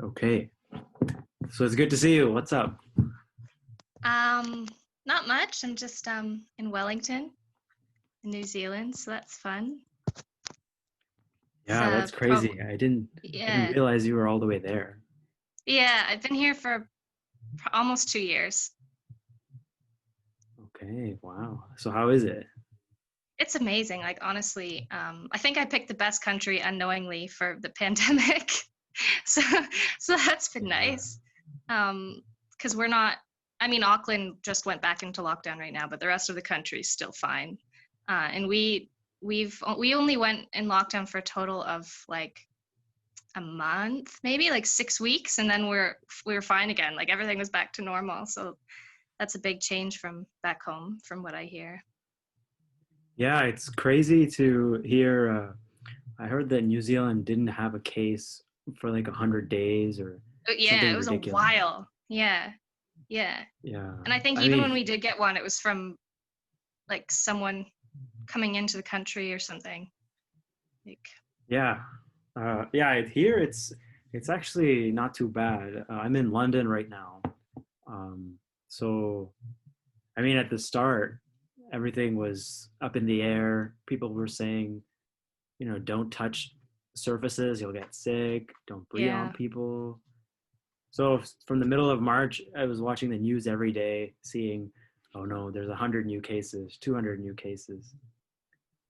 Okay. So it's good to see you. What's up? Um, Not much. I'm just in Wellington, in New Zealand, so that's fun. It's Yeah, that's crazy. I didn't yeah. realize you were all the way there. Yeah, I've been here for almost 2 years. Okay, wow. So how is it? It's amazing. Like honestly, I think I picked the best country unknowingly for the pandemic. so so that's been Yeah. nice. Because we're not I mean Auckland just went back into lockdown right now, but the rest of the country is still fine. And we only went in lockdown for a total of like a month, maybe like 6 weeks, and then we were fine again. Like everything was back to normal. So that's a big change from back home, from what I hear. Yeah, it's crazy to hear. I heard that New Zealand didn't have a case for like 100 days or But yeah, something it was a ridiculous. while. Yeah, yeah. Yeah. And I think I even when mean, we did get one, it was from like someone coming into the country or something. Like, yeah. Yeah, here it's actually not too bad. I'm in London right now. Um, so I mean, at the start, everything was up in the air. People were saying, don't touch surfaces, you'll get sick. Don't breathe on yeah, people. So from the middle of March, I was watching the news every day, seeing, oh no, there's 100 new cases, 200 new cases.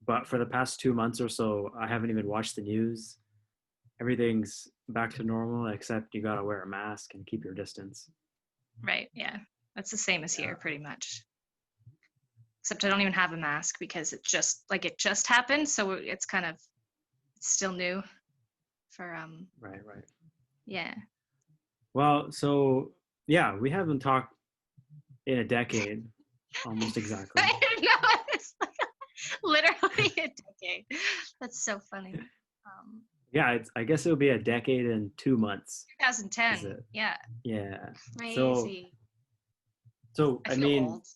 But for the past 2 months or so, I haven't even watched the news. Everything's back to normal, except you gotta wear a mask and keep your distance. right. Yeah. That's the same as Yeah, here, pretty much. Except I don't even have a mask because it just happened, so it's still new for right. yeah. Well, so yeah, we haven't talked in a decade, almost exactly. I know it's like literally a decade. That's so funny. Um, Yeah, I guess it'll be a decade and 2 months. Is 2010. it? Yeah, Yeah. So, crazy. so I I feel mean, old.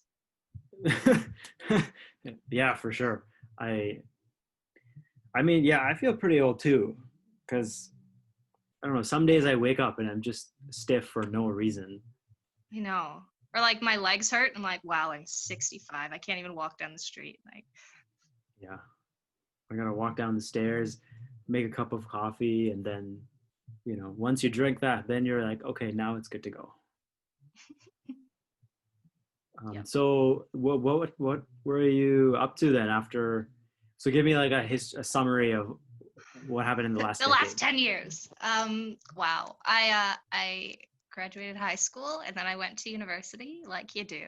yeah, for sure. I, I mean, yeah, I feel pretty old too, because I don't know. Some days I wake up and I'm just stiff for no reason. I know. Or like my legs hurt. I'm like, wow, I'm 65. I can't even walk down the street. Like, Yeah, I gotta walk down the stairs, make a cup of coffee, and then, once you drink that, then you're like, okay, now it's good to go. yep. So what were you up to then after? So give me like a summary of what happened in the last The last decade. 10 years. Wow. I graduated high school and then I went to university like you do.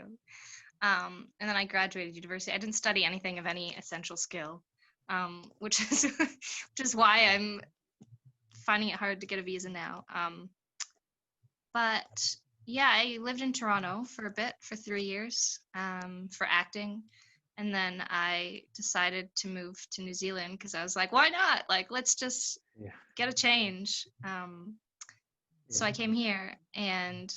And then I graduated university. I didn't study anything of any essential skill, which is which is why I'm finding it hard to get a visa now. But yeah, I lived in Toronto for a bit, for 3 years, for acting. And then I decided to move to New Zealand because I was like, why not? Like, let's just Yeah, get a change. So I yeah, came here and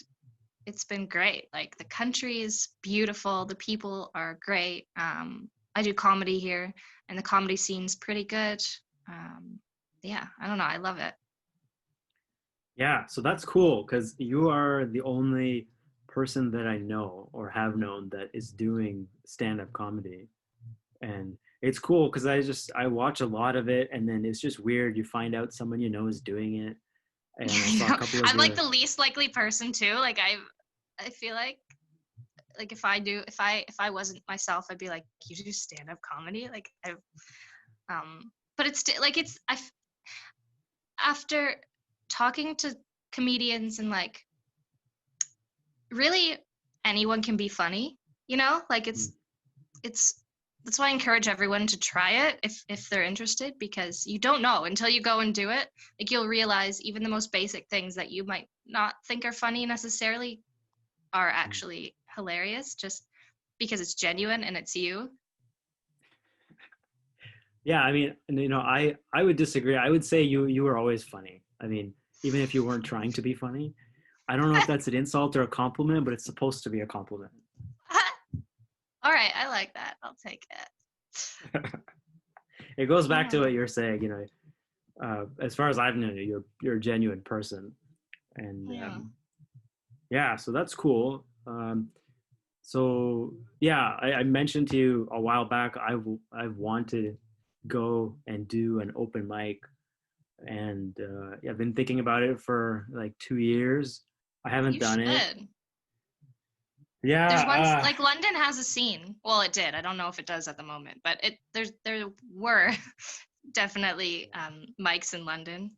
it's been great. Like, the country is beautiful, the people are great. I do comedy here, and the comedy scene's pretty good. Um, yeah, I don't know. I love it. yeah. So that's cool because you are the only person that I know or have known that is doing stand-up comedy, and it's cool because I watch a lot of it, and then it's just weird. You find out someone you know is doing it, and I saw a couple of I'm like your. the least likely person too. I feel like if I wasn't myself, I'd be like, you do stand up comedy, like but it's like after talking to comedians and like really anyone can be funny, like Hmm. it's that's why I encourage everyone to try it if they're interested, because you don't know until you go and do it. Like you'll realize even the most basic things that you might not think are funny necessarily are actually hilarious, just because it's genuine and it's you. Yeah, I mean, and, I would disagree. I would say you were always funny. I mean, even if you weren't trying to be funny. I don't know if that's an insult or a compliment, but it's supposed to be a compliment. All right, I like that. I'll take it. It goes back to Oh, what you're saying. As far as I've known you, you're a genuine person. And Yeah. yeah, so that's cool. So yeah, I mentioned to you a while back I've wanted to go and do an open mic, and yeah, I've been thinking about it for like 2 years. I haven't You done it. should. There's once Yeah, like London has a scene. Well, it did. I don't know if it does at the moment, but there were definitely mics in London.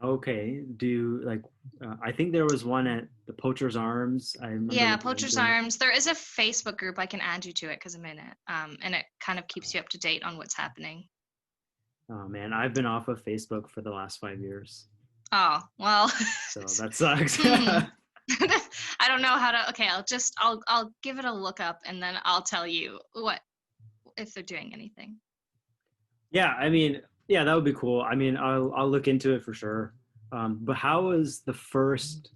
okay. Do you like? I think there was one at the Poacher's Arms. I remember Yeah, looking Poacher's into it. Arms. There is a Facebook group. I can add you to it because I'm in it. And it kind of keeps you up to date on what's happening. Oh man, I've been off of Facebook for the last 5 years, Oh, well. so that sucks. Hmm. I don't know how to. Okay, I'll give it a look up and then I'll tell you what if they're doing anything. Yeah, I mean, yeah, that would be cool. I mean, I'll look into it for sure. But how was the first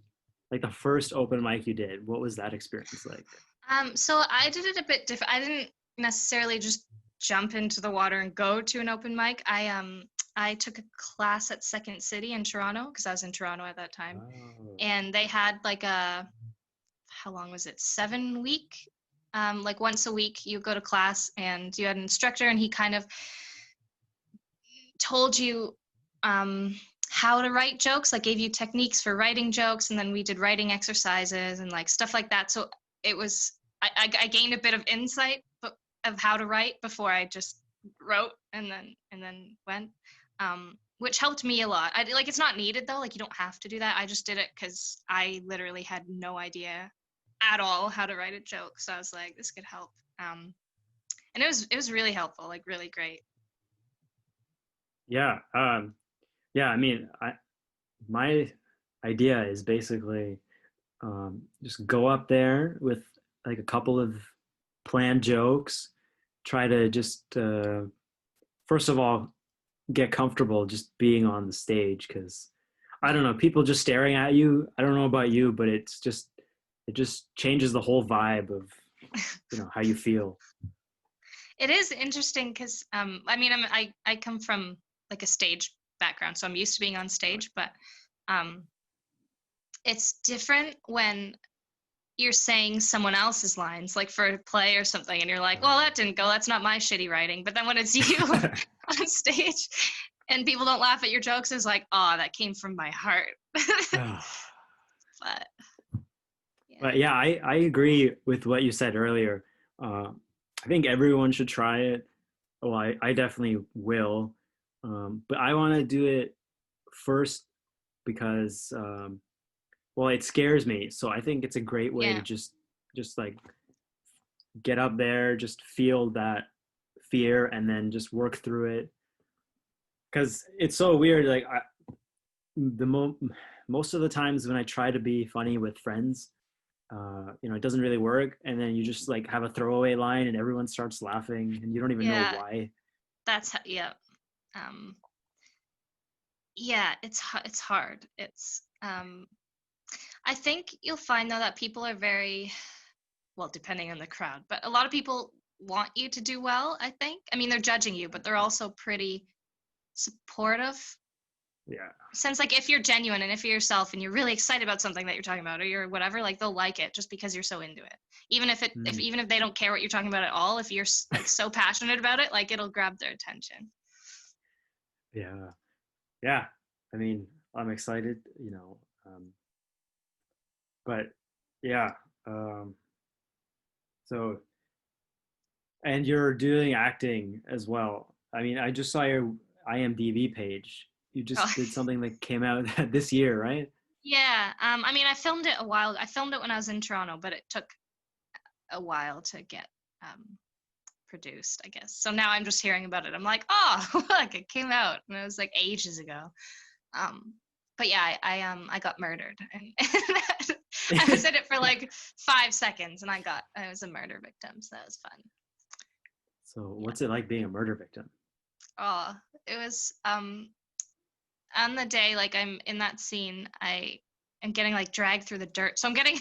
open mic you did? What was that experience like? So I did it a bit different. I didn't necessarily just jump into the water and go to an open mic. I took a class at Second City in Toronto because I was in Toronto at that time, Oh, and they had like a how long was it? 7 week. Like once a week, you go to class and you had an instructor, and he kind of told you um, how to write jokes, like gave you techniques for writing jokes, and then we did writing exercises and like stuff like that. So it was I gained a bit of insight of how to write before I just wrote and then went, which helped me a lot. I like it's not needed though, like you don't have to do that. I just did it because I literally had no idea at all how to write a joke, so I was like, this could help. And it was really helpful, like really great. yeah. Yeah, I mean, my idea is basically just go up there with like a couple of planned jokes, try to just first of all get comfortable just being on the stage because I don't Yeah. know, people just staring at you. I don't know about you, but it just changes the whole vibe of how you feel. It is interesting because I mean I come from like a stage background, so I'm used to being on stage, but um, it's different when you're saying someone else's lines, like for a play or something, and you're like, well, that didn't go. That's not my shitty writing. But then when it's you on stage and people don't laugh at your jokes, it's like, oh, that came from my heart. But yeah, But yeah, I agree with what you said earlier. I think everyone should try it. Well, I definitely will. But I want to do it first because, well, it scares me. So I think it's a great way to yeah, just like get up there, just feel that fear, and then just work through it. Because it's so weird. Like the most of the times when I try to be funny with friends, it doesn't really work, and then you just like have a throwaway line, and everyone starts laughing, and you don't even know yeah. why. Yeah. Um, yeah, it's hard. It's I think you'll find though that people are very well, depending on the crowd, but a lot of people want you to do well, I think. I mean, they're judging you, but they're also pretty supportive. Yeah. Since like if you're genuine and if you're yourself and you're really excited about something that you're talking about or you're whatever, like they'll like it just because you're so into it. Even if Mm. even if they don't care what you're talking about at all, if you're like so passionate about it, like it'll grab their attention. Yeah. Yeah. I mean, I'm excited, but yeah. Um, so, and you're doing acting as well. I mean, I just saw your IMDb page. You Oh, just did something that came out this year, right? yeah. I mean, I filmed it when I was in Toronto, but it took a while to get um, produced, I guess. So now I'm just hearing about it. I'm like, oh, look, it came out, and it was like ages ago. Um, but yeah, I got murdered, and I was in it for like 5 seconds, and I was a murder victim, so that was fun. So, Yeah. what's it like being a murder victim? Oh, it was on the day like I'm in that scene, I am getting like dragged through the dirt. So I'm getting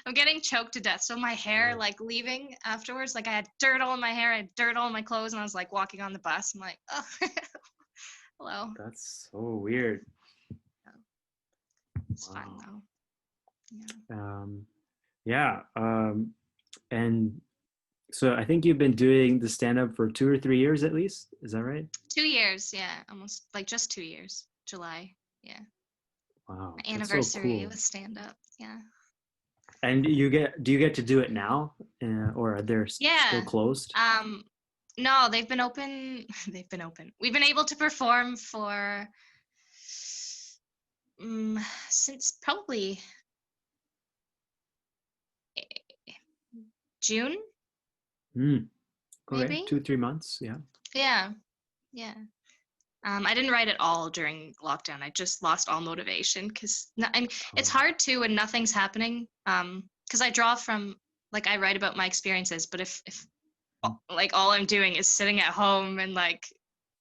I'm getting choked to death. So my hair Oh, like leaving afterwards, like I had dirt all in my hair, I had dirt all in my clothes, and I was like walking on the bus. I'm like, oh hello. that's so weird. It's fun Wow. though. Yeah. Um, yeah. And so I think you've been doing the stand up for 2 or 3 years at least. Is that right? 2 years, yeah, almost like just 2 years. July, yeah. Wow, My that's so anniversary cool. with stand up, yeah. And do you get to do it now, or are they still Yeah. closed? Um, no, they've been open. They've been open. We've been able to perform for um, since probably June, Hmm. Okay, maybe. 2 3 months. Yeah. Yeah, yeah. I didn't write at all during lockdown. I just lost all motivation because I mean, it's Oh. hard too when nothing's happening. Because I draw from like I write about my experiences, but if like all I'm doing is sitting at home and like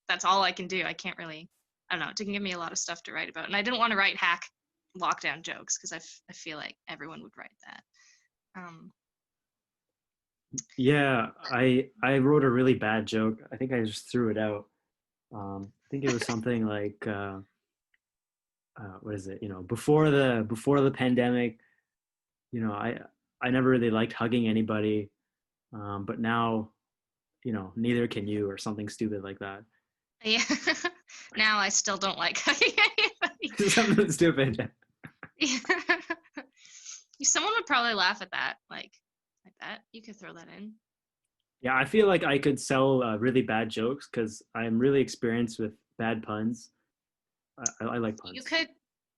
that's all I can do, I can't really. I don't know. It didn't give me a lot of stuff to write about, and I didn't want to write hack lockdown jokes because I feel like everyone would write that. Um, Yeah, I wrote a really bad joke. I think I just threw it out. I think it was something like what is it? Before the pandemic, I never really liked hugging anybody, but now neither can you, or something stupid like that. yeah. Now I still don't like hugging anybody. Something stupid. Yeah. Someone would probably laugh at that. Like that. You could throw that in. Yeah, I feel like I could sell really bad jokes because I'm really experienced with bad puns. I like You puns. could.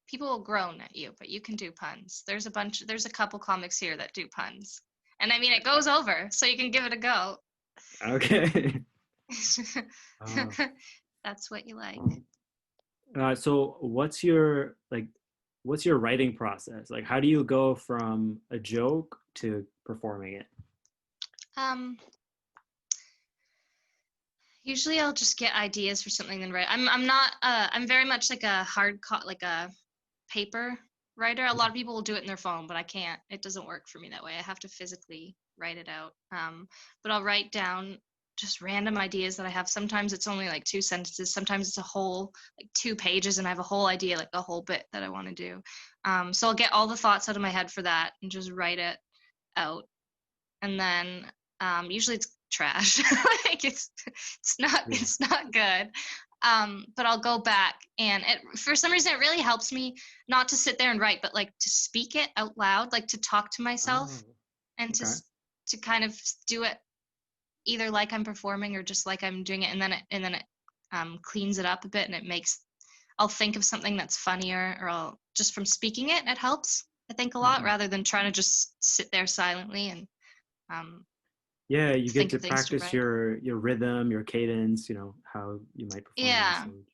People will groan at you, but you can do puns. There's a couple comics here that do puns, and I mean it goes over, so you can give it a go. Okay. uh, That's what you like. so what's your writing process? Like, how do you go from a joke to performing it? Um, Usually I'll just get ideas for something and write. I'm not. I'm very much like a like a paper writer. A lot of people will do it in their phone, but I can't. It doesn't work for me that way. I have to physically write it out. But I'll write down just random ideas that I have. Sometimes it's only like 2 sentences. Sometimes it's a whole like 2 pages, and I have a whole idea, like a whole bit that I want to do. So I'll get all the thoughts out of my head for that and just write it out. And then usually it's trash. Like Yeah. it's not good. But I'll go back and for some reason it really helps me not to sit there and write, but like to speak it out loud, like to talk to Oh, myself and okay. to kind of do it either like I'm performing or just like I'm doing it, and then it cleans it up a bit, and it makes I'll think of something that's funnier, or I'll just from speaking it, it helps I think a lot Mhm. rather than trying to just sit there silently and um, Yeah, you get think to of things to practice write. your rhythm, your cadence, how you might perform it on Yeah. stage.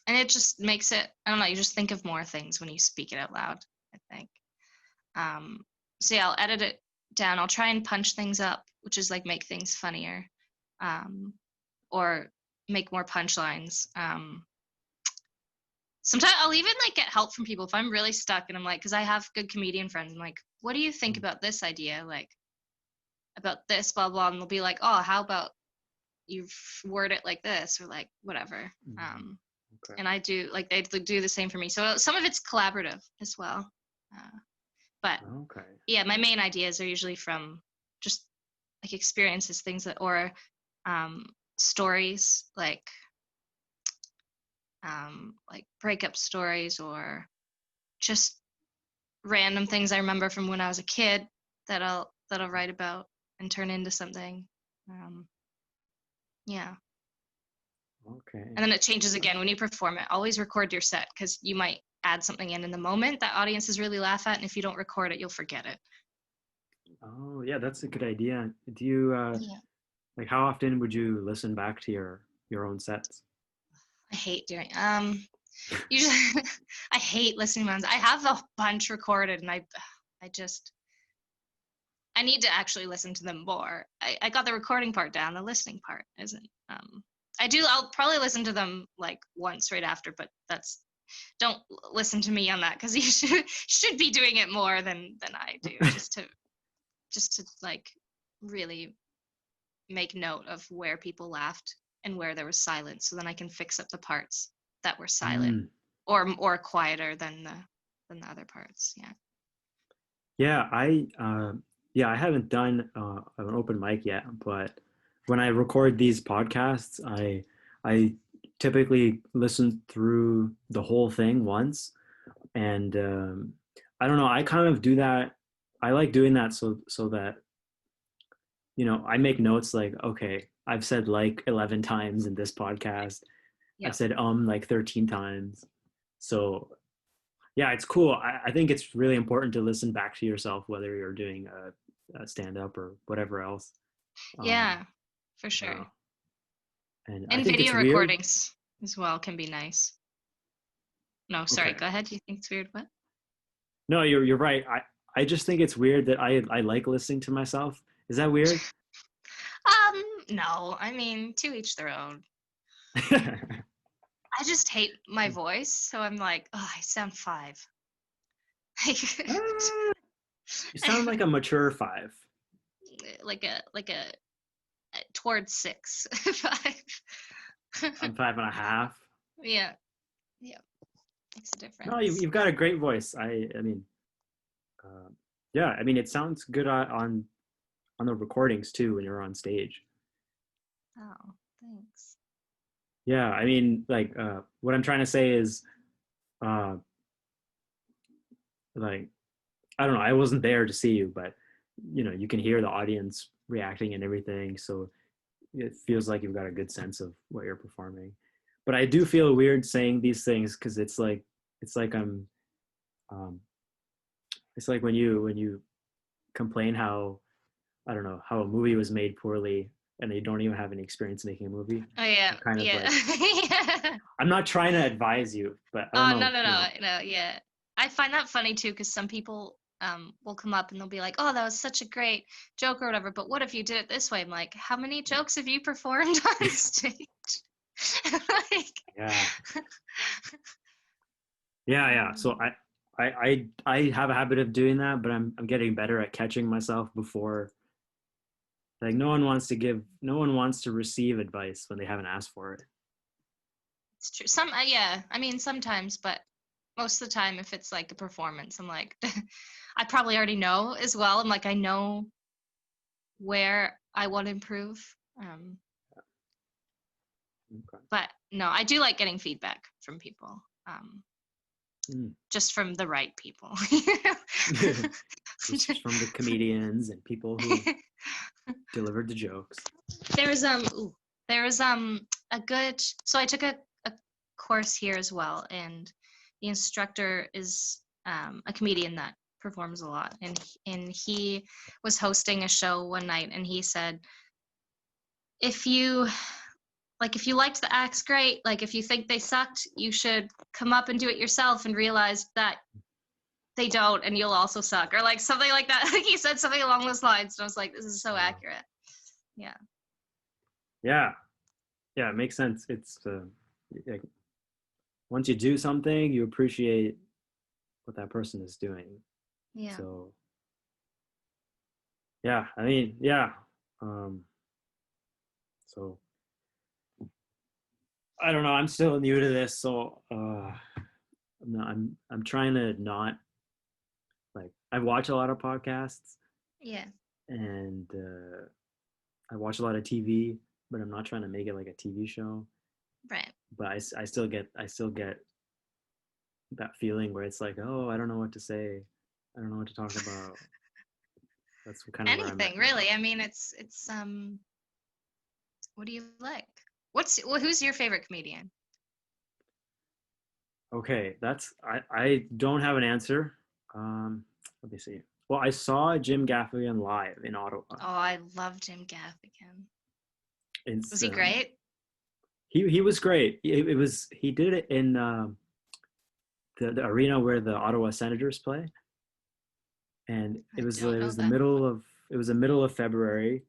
And it just makes it, I don't know, you just think of more things when you speak it out loud, I think. Um, so yeah, I'll edit it down. I'll try and punch things up, which is like make things funnier, um, or make more punchlines. Sometimes I'll even like get help from people if I'm really stuck and I'm like, because I have good comedian friends. I'm like, what do you think Mm. about this idea? Like about this, blah, blah. And they'll be like, oh, how about you word it like this or like whatever. Mhm. Okay. And I do like they do the same for me. So some of it's collaborative as well. But Okay. yeah, my main ideas are usually from just like experiences, things that or um, stories like breakup stories or just random things I remember from when I was a kid that I'll write about and turn into something. Um, yeah. Okay. And then it changes again when you perform it. Always record your set because you might add something in the moment that audiences really laugh at, and if you don't record it, you'll forget it. Oh, yeah, that's a good idea. Do you Yeah. like, how often would you listen back to your own sets? I hate doing usually I hate listening to ones. I have a bunch recorded, and I just I need to actually listen to them more. I got the recording part down. The listening part isn't. I'll probably listen to them like once right after, but that's don't listen to me on that because you should be doing it more than I do, just to like really make note of where people laughed and where there was silence, so then I can fix up the parts that were silent Mm, or quieter than than the other parts. Yeah. Yeah, I haven't done an open mic yet, but when I record these podcasts, I typically listen through the whole thing once, and I don't know. I kind of do that. I like doing that so that I make notes like, okay, I've said like 11 times in this podcast. I've Yep. said like 13 times. So yeah, it's cool. I think it's really important to listen back to yourself, whether you're doing a stand up or whatever else. Um, Yeah, for sure. uh, and I And think it's video weird. recordings as well can be nice. No, sorry, Okay. go ahead. Do you think it's weird? What? No, you're right. I just think it's weird that I like listening to myself. Is that weird? No, I mean, to each their own. I just hate my voice, so I'm like, oh, I sound 5. Ah, you sound like a mature 5. like a towards 6, 5. I'm 5.5. Yeah, yeah, makes a No, difference. you've got a great voice. I mean, uh, yeah. I mean, it sounds good on the recordings too when you're on stage. Oh, thanks. Yeah, I mean, like, what I'm trying to say is, uh, like, I don't know. I wasn't there to see you, but you can hear the audience reacting and everything. So it feels like you've got a good sense of what you're performing. But I do feel weird saying these things because it's like um, it's like when you complain how I don't know how a movie was made poorly and they don't even have any experience making a movie. Oh yeah, I'm kind of yeah. like Yeah. I'm not trying to advise you, but I don't Oh know. no, no, no, no, yeah. I find that funny too because some people will come up and they'll be like, "Oh, that was such a great joke or whatever." But what if you did it this way? I'm like, "How many jokes have you performed on stage?" Like, Yeah, yeah. So I have a habit of doing that, but I'm getting better at catching myself before. Like no one wants to receive advice when they haven't asked for it. it's true. Some, yeah. I mean, sometimes, but most of the time, if it's like a performance, I'm like, I probably already know as well. I'm like, I know where I want to improve. Um, Okay. but no, I do like getting feedback from people. Mm. Just from the right people. Just from the comedians and people who delivered the jokes. there's ooh, there's a good so I took a course here as well, and the instructor is a comedian that performs a lot, and he was hosting a show one night, and he said, if you if you liked the acts, great. Like if you think they sucked, you should come up and do it yourself and realize that they don't, and you'll also suck, or like something like that. Like he said something along those lines, and I was like, this is so Wow. accurate. Yeah. Yeah, yeah, it makes sense. It's like once you do something, you appreciate what that person is doing. Yeah. So yeah, I mean, yeah. Um, so I don't know. I'm still new to this, so I'm trying to not like I watch a lot of podcasts Yeah. and I watch a lot of TV, but I'm not trying to make it like a TV show. Right. But I still get that feeling where it's like, oh, I don't know what to say, I don't know what to talk about. That's kind of where I'm Anything at now. really. I mean, it's what do you like? Who's your favorite comedian? Okay, I don't have an answer. Let me see. Well, I saw Jim Gaffigan live in Ottawa. Oh, I love Jim Gaffigan. Was It's he great? he was great. He did it in the arena where the Ottawa Senators play, and I it don't know was that. the middle of February.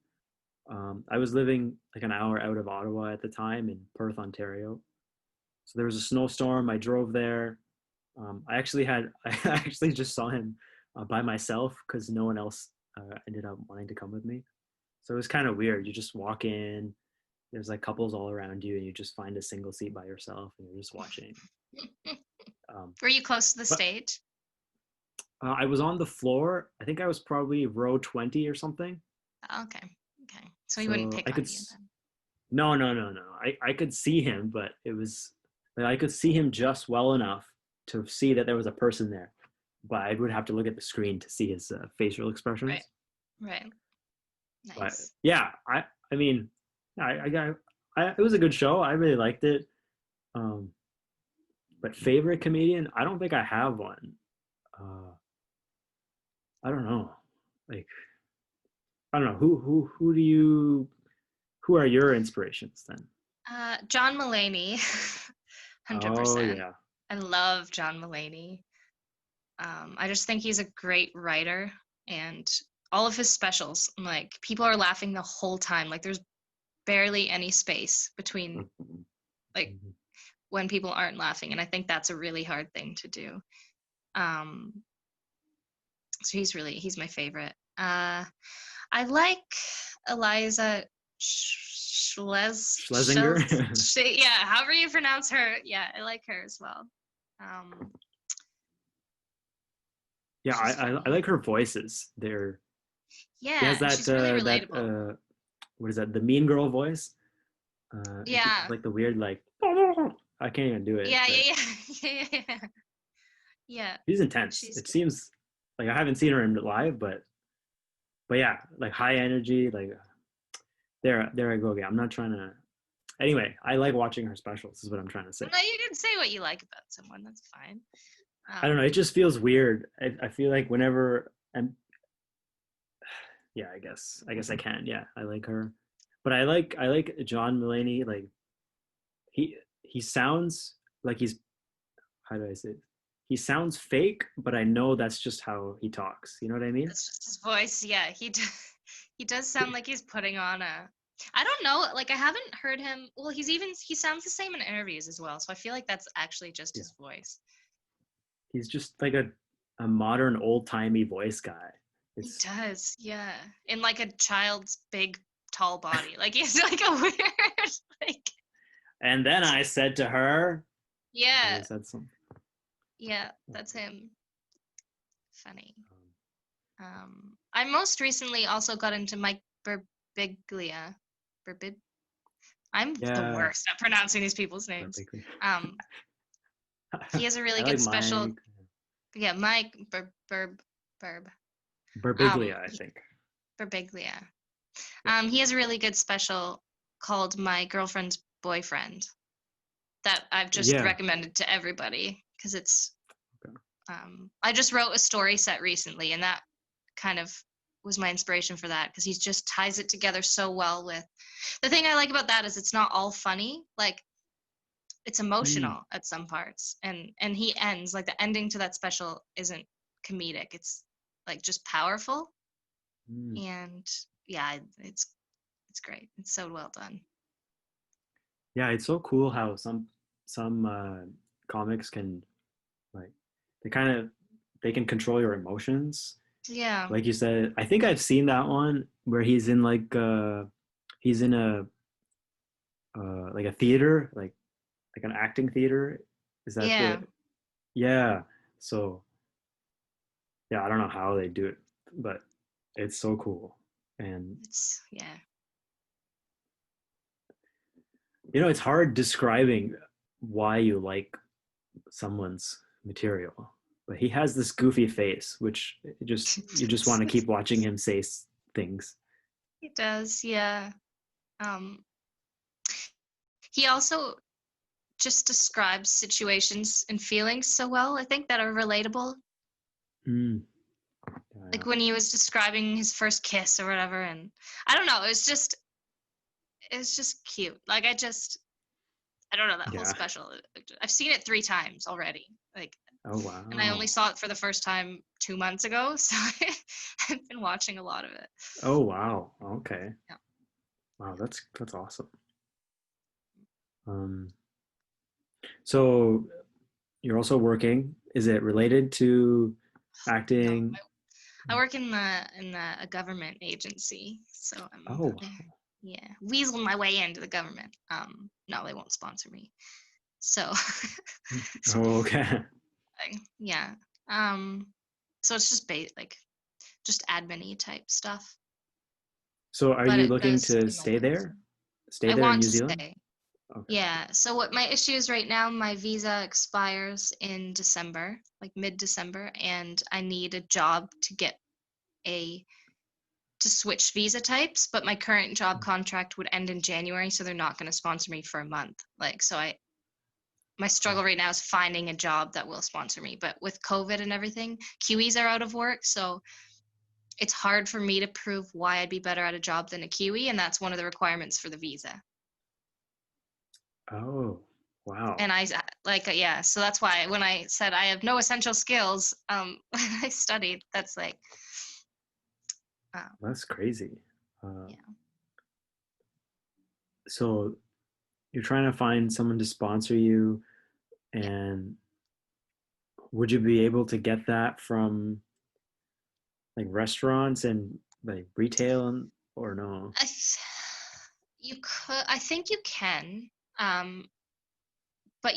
I was living like an hour out of Ottawa at the time in Perth, Ontario. So there was a snowstorm. I drove there. I actually just saw him by myself because no one else ended up wanting to come with me. So it was kind of weird. You just walk in, there's like couples all around you, and you just find a single seat by yourself, and you're just watching. Um, Were you close to the but stage? I was on the floor. I think I was probably row 20 or something. Okay. Okay. So he wouldn't So pick on you then. no, no, no, no. I could see him, but it was like I could see him just well enough to see that there was a person there. But I would have to look at the screen to see his facial Right. expressions. Right. But Nice. yeah, I mean, I got it was a good show. I really liked it. Um, but favorite comedian, I don't think I have one. Uh, I don't know. Like I don't know who do you who are your inspirations then? John Mulaney, 100%. Oh yeah. I love John Mulaney. I just think he's a great writer, and all of his specials, like people are laughing the whole time. Like there's barely any space between like when people aren't laughing, and I think that's a really hard thing to do. Um, so he's my favorite. I like Eliza Schlesinger. yeah, however you pronounce her. Yeah, I like her as well. Um, Yeah, she's I funny. like her voices. She Yeah, has and that she's really that relatable. what is that? The mean girl voice. And she has Yeah, like the weird like I can't even do it, yeah, but yeah, yeah, yeah, yeah. Yeah, she's intense. she's It good. seems like I haven't seen her in live, but yeah, like high energy. Like there I go again. I'm not trying to. Anyway, I like watching her specials. Is what I'm trying to say. No, you can say what you like about someone. That's fine. I don't know. It just feels weird. I feel like whenever I'm yeah, I guess I can. Yeah, I like her, but I like John Mulaney. Like he sounds like he's how do I say it? He sounds fake, but I know that's just how he talks. You know what I mean? That's just his voice. Yeah, he does sound like he's putting on a. I don't know. Like I haven't heard him. Well, he sounds the same in interviews as well. So I feel like that's actually just Yeah, his voice. he's just like a modern old timey voice guy. He It's does. Yeah, in like a child's big tall body. Like he's like a weird like. and then I said to her, I Yeah, always said something. yeah, that's him. Funny. I most recently also got into Mike Birbiglia. Birbid. I'm the Yeah, worst at pronouncing these people's names. perfectly. Um, he has a I really like good special. Mike Yeah, Mike Burb. Berbiglia. I He, think. Birbiglia. Yeah. He has a really good special called My Girlfriend's Boyfriend that I've just Yeah. recommended to everybody because it's. Okay. I just wrote a story set recently, and that kind of was my inspiration for that because he just ties it together so well with the thing I like about that is it's not all funny. Like it's Mm, emotional at some parts and he ends like the ending to that special isn't comedic, it's like just powerful mm. and yeah, it's great, it's so well done. Yeah, it's so cool how some comics can like they kind of they can control your emotions. Yeah, Like you said, I think I've seen that one where he's in a like a theater, like an acting theater. Is that yeah, the yeah? So yeah, I don't know how they do it, but it's so cool. And it's yeah. it's hard describing why you like someone's material, but he has this goofy face, which just you just want to keep watching him say things. It does, yeah. um he also just describes situations and feelings so well, I think, that are relatable. Mm, yeah, Like when he was describing his first kiss or whatever, and I don't know, it's just cute. Like I don't know, that whole yeah. special. I've seen it 3 times already. Like, Oh and I only wow. saw it for the first time 2 months ago, so I've been watching a lot of it. Oh wow. Okay. Yeah. Wow, that's awesome. Um, so you're also working. Is it related to No, acting? I work in a government agency, so I'm Oh wow. yeah, weasel my way into the government. No, they won't sponsor me. So, Oh, okay. yeah. Um, So it's just like just admin-y type stuff. So are But you it looking does to pay my stay bills. there? Stay I there in want New to Zealand? stay. Okay. Yeah. So what my issue is right now, my visa expires in December, like mid-December, and I need a job a to switch visa types, but my current job contract would end in January, so they're not going to sponsor me for a month. Like, so my struggle Oh, right now is finding a job that will sponsor me. But with COVID and everything, Kiwis are out of work, so it's hard for me to prove why I'd be better at a job than a Kiwi, and that's one of the requirements for the visa. oh, wow. And yeah, so that's why when I said I have no essential skills, I studied. That's like, uh, That's crazy. Uh, yeah, so you're trying to find someone to sponsor you, yeah. and would you be able to get that from like restaurants and like retail and or no? I, th- you could, I think you can, um, but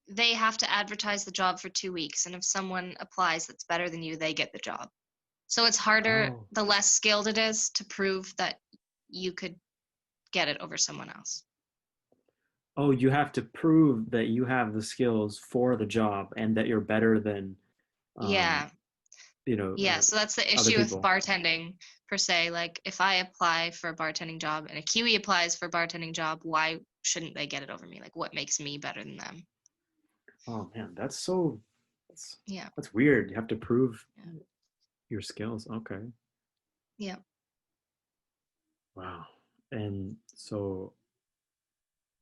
they have to advertise the job for 2 weeks, and if someone applies that's better than you, they get the job. So it's harder Oh, the less skilled it is to prove that you could get it over someone else. oh, you have to prove that you have the skills for the job and that you're better than, um, Yeah. you know, Yeah, so that's the other issue with people. bartending per se. Like if I apply for a bartending job and a Kiwi applies for a bartending job, why shouldn't they get it over me? Like what makes me better than them? Oh man, that's Yeah. that's weird. You have to prove Yeah. your skills. Okay. Yeah. Wow. And so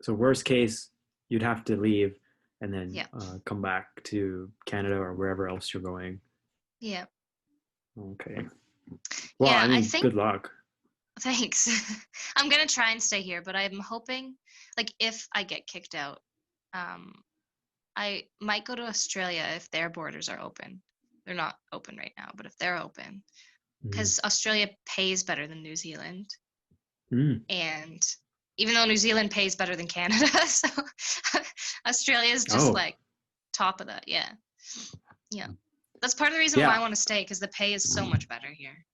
worst case, you'd have to leave and then Yeah. come back to Canada or wherever else you're going. Yeah. Okay. Well, Yeah, I I mean, think good luck. thanks. I'm gonna try and stay here, but I'm hoping like if I get kicked out, um I might go to Australia if their borders are open. They're not open right now, but if they're open, Mm. because Australia pays better than New Zealand. Mm. And even though New Zealand pays better than Canada, so Australia is just Oh, like top of that. Yeah. Yeah. That's part of the reason why I yeah, want to stay because the pay is so much better here.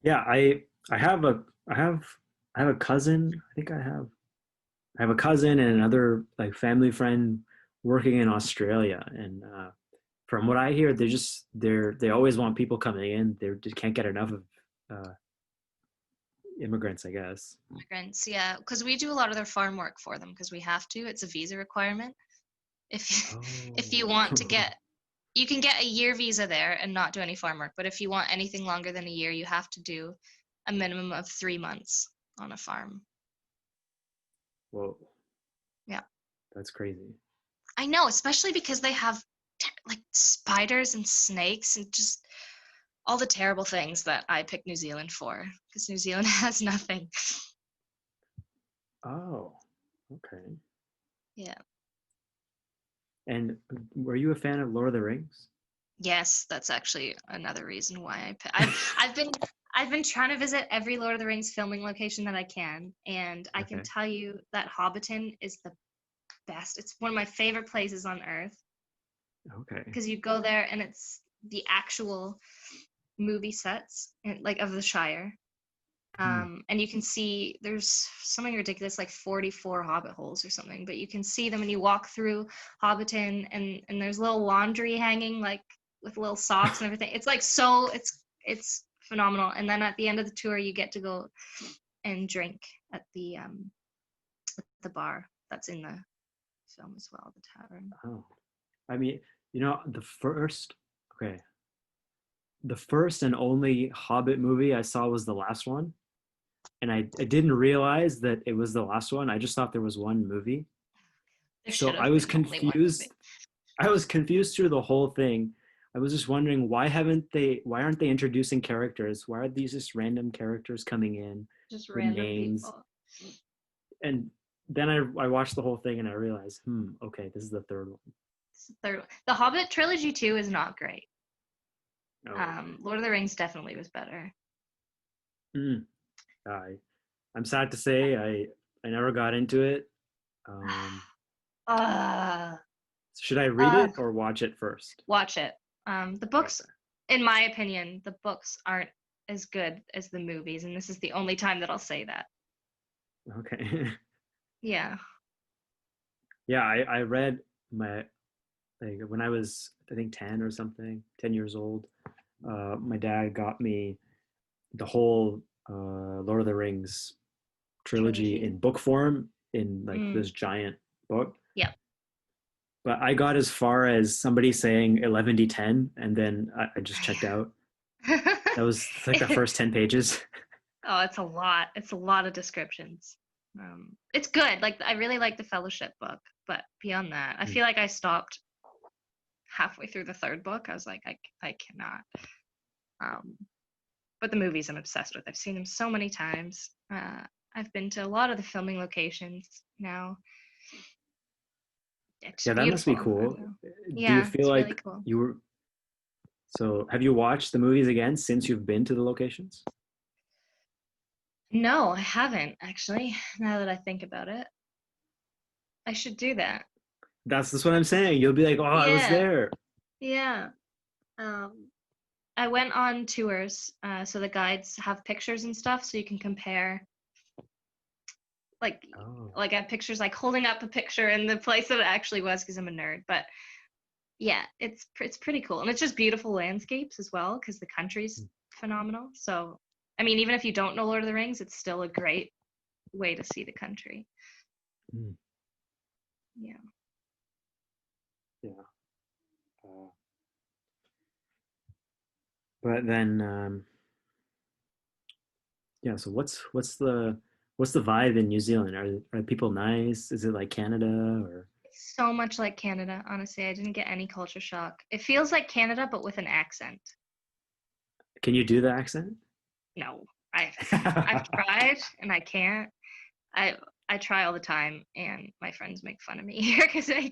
yeah. I have a I have I have a cousin. I have a cousin and another like family friend working in Australia, and from what I hear, they always want people coming in. They just can't get enough of uh, immigrants, I guess. Immigrants, yeah, because we do a lot of their farm work for them because we have to. It's a visa requirement. If if you Oh, want to get, you can get a year visa there and not do any farm work. But if you want anything longer than a year, you have to do a minimum of 3 months on a farm. whoa, Yeah. that's crazy. I know, especially because they have like spiders and snakes and just all the terrible things that I picked New Zealand for because New Zealand has nothing. Oh, okay. Yeah. And were you a fan of Lord of the Rings? Yes, that's actually another reason why I've been trying to visit every Lord of the Rings filming location that I can, and I can Okay. tell you that Hobbiton is the best. It's one of my favorite places on earth Okay. because you go there and it's the actual movie sets like of the Shire. Hmm. And you can see there's something ridiculous like 44 hobbit holes or something, but you can see them and you walk through Hobbiton and there's little laundry hanging like with little socks and everything. It's like so it's phenomenal. And then at the end of the tour you get to go and drink at the bar that's in the film as well, the tavern. Oh, I mean, okay, the first and only Hobbit movie I saw was the last one, and I didn't realize that it was the last one. I just thought there was one movie, There so should have been only one movie. I was confused through the whole thing. I was just wondering why aren't they introducing characters? Why are these just random characters coming in Just with random names? people. And then I watched the whole thing and I realized, okay, this is the third one. The Hobbit trilogy too is not great. Oh, okay. Lord of the Rings definitely was better. Mm. I I'm sad to say I never got into it. Um, Uh, should I read uh, it or watch it first? watch it. The Got books, in my opinion, the books aren't as good as the movies, and this is the only time that I'll say that. that. Okay. Yeah. Yeah, I read my like when I was I think 10 or something, 10 years old. My dad got me the whole Lord of the Rings trilogy Trilogy. in book form in like Mm. this giant book. Yep. But I got as far as somebody saying 11d10 and then I just checked out. That was like the first 10 pages. Oh, it's a lot. It's a lot of descriptions. It's good. Like I really like the Fellowship book, but beyond that, I feel like I stopped halfway through the third book. I was like, I cannot. Um, but the movies I'm obsessed with. I've seen them so many times. I've been to a lot of the filming locations now. It's Yeah, that must be beautiful. I cool. don't know. Do you Yeah, feel it's really like cool. you were so have you watched the movies again since you've been to the locations? No, I haven't actually. Now that I think about it, I should do that. That's what I'm saying. You'll be like, "Oh, I was Yeah, there." yeah. Um, I went on tours, so the guides have pictures and stuff, so you can compare. Like, Oh. like I have pictures, like holding up a picture in the place that it actually was, because I'm a nerd. But yeah, it's pretty cool, and it's just beautiful landscapes as well, because the country's phenomenal. So, I mean, even if you don't know Lord of the Rings, it's still a great way to see the country. Mm, Yeah. yeah. But then yeah, so what's the vibe in New Zealand? Are people nice? Is it like Canada or It's so much like Canada, honestly. I didn't get any culture shock. It feels like Canada, but with an accent. can you do the accent? No, I've tried and I can't. I I try all the time, and my friends make fun of me here because I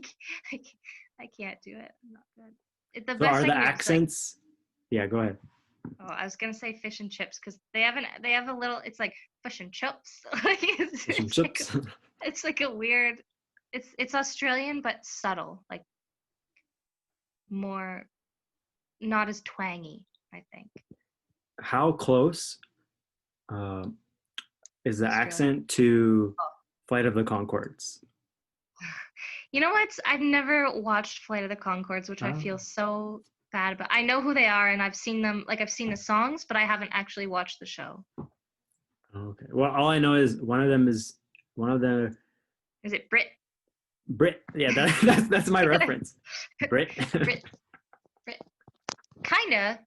I can't do it. I'm not good. The So best are I the can do is like, accents? Yeah, go ahead. oh, I was gonna say fish and chips because they have a little. It's like fish and chips. Like Fish and like chips. it's like a weird. It's Australian but subtle, like more not as twangy, I think. How close um, is the Australia. accent to Oh. Flight of the Concords? You know what? I've never watched Flight of the Concords, which I Oh, feel so bad about. I know who they are and I've seen them, like I've seen the songs, but I haven't actually watched the show. okay. Well, all I know is one of them is one of the Is it Brit? Brit. Yeah, that's my reference. Brit. Brit, Brit. Kinda.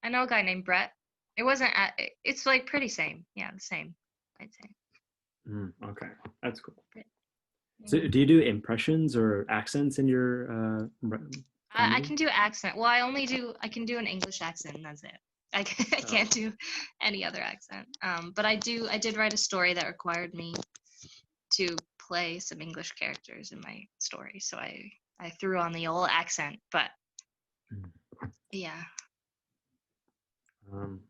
I know a guy named Brett. It wasn't. It's like pretty same. Yeah, the same. I'd say. Okay, that's cool. Brit. So, Yeah. do you do impressions or accents in your I comedy? can do accent. Well, I can do an English accent, and that's it. I Oh, can't do any other accent. But I did write a story that required me to play some English characters in my story, so I threw on the old accent. But mm. yeah, um,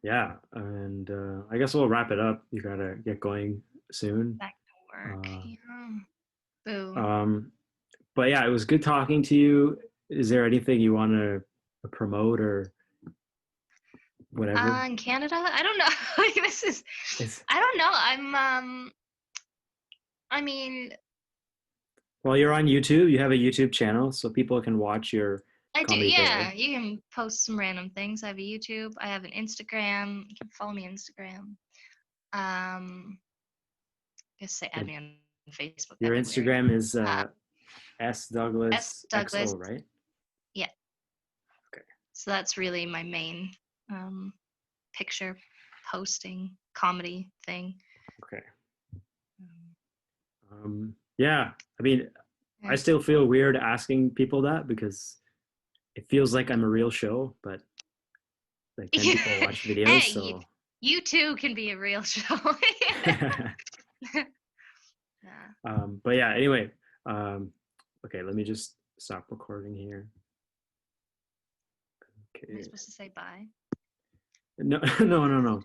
yeah, and I guess we'll wrap it up. You gotta get going soon. back to work. Uh, Yeah. Boo. um, but yeah, it was good talking to you. Is there anything you want to promote or whatever? In Canada, I don't know. Like, this is, It's I don't know. I mean, well, you're on YouTube. You have a YouTube channel, so people can watch your I do. comedy Yeah, there. you can post some random things. I have a YouTube. I have an Instagram. You can follow me on Instagram. I guess say add And me on Facebook. your That'd be weird. Instagram is Uh, S S Douglas Douglas. XO, right? Yeah. Okay. So that's really my main um, picture posting comedy thing. Okay. Um, Yeah. I mean, I yeah. still feel weird asking people that because it feels like I'm a real show, but like 10 people watch videos, Hey, so you too can be a real show. Yeah. but yeah, anyway, um okay, let me just stop recording here. Am I Okay. supposed to say bye? No, no, no, no.